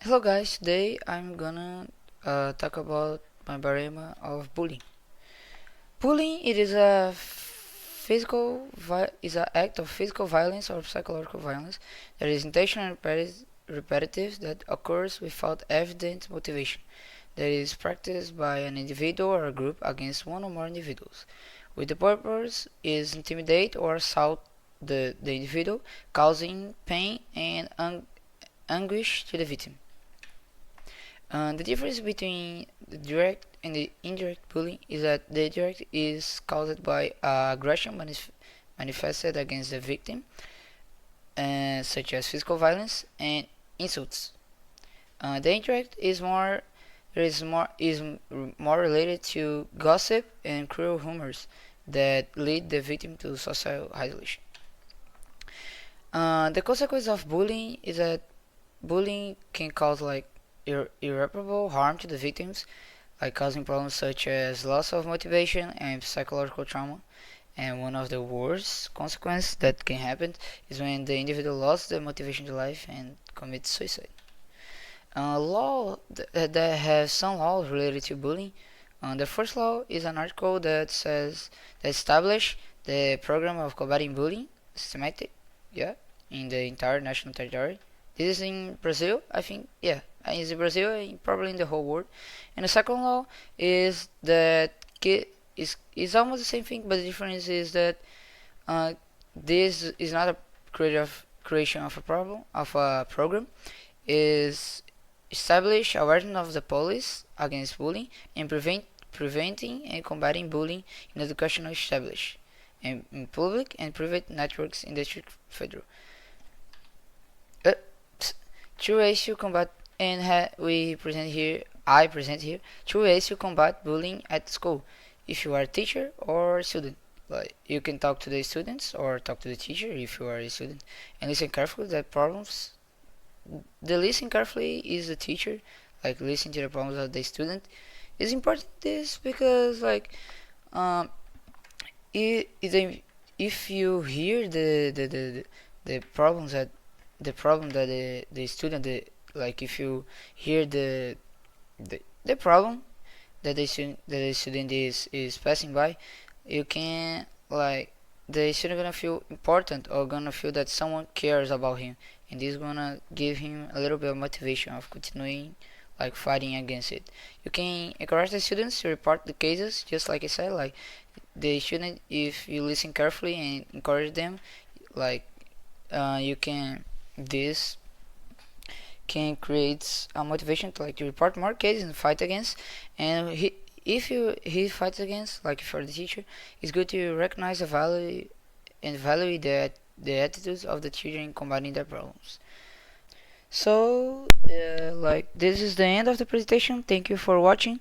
Hello guys, today I'm gonna talk about my BArema of bullying. Bullying it is a is an act of physical violence or psychological violence that is intentional and repetitive that occurs without evident motivation. That is practiced by an individual or a group against one or more individuals, with the purpose is intimidate or assault the individual, causing pain and anguish to the victim. The difference between the direct and the indirect bullying is that the direct is caused by aggression manifested against the victim, such as physical violence and insults. The indirect is more related to gossip and cruel rumors that lead the victim to social isolation. The consequence of bullying is that bullying can cause irreparable harm to the victims, like causing problems such as loss of motivation and psychological trauma. And one of the worst consequences that can happen is when the individual lost the motivation to life and commits suicide. That has some laws related to bullying. The first law is an article that establish the program of combating bullying systematic, yeah, in the entire national territory. This is in Brazil, I think. Yeah, it's in Brazil and probably in the whole world. And the second law is that is almost the same thing, but the difference is that this is not a creation of a program. Is establish awareness of the police against bullying and preventing and combating bullying in educational establish and in public and private networks in the federal. Uh, Two ways to combat and I present here two ways to combat bullying at school. If you are a teacher or a student, like you can talk to the students or talk to the teacher if you are a student, and listen carefully that problems. The listen carefully is the teacher, like listen to the problems of the student. Is important this because um if you hear the problems that the student like if you hear the problem that the student is passing by, you can like the student gonna feel important or gonna feel that someone cares about him, and this is gonna give him a little bit of motivation of continuing like fighting against it. You can encourage the students to report the cases, just like I said, like the student, if you listen carefully and encourage them, like you can this can create a motivation to report more cases and fight against. And if he fights against, like for the teacher, it's good to recognize the value and value the attitudes of the children in combating their problems. So like this is the end of the presentation. Thank you for watching.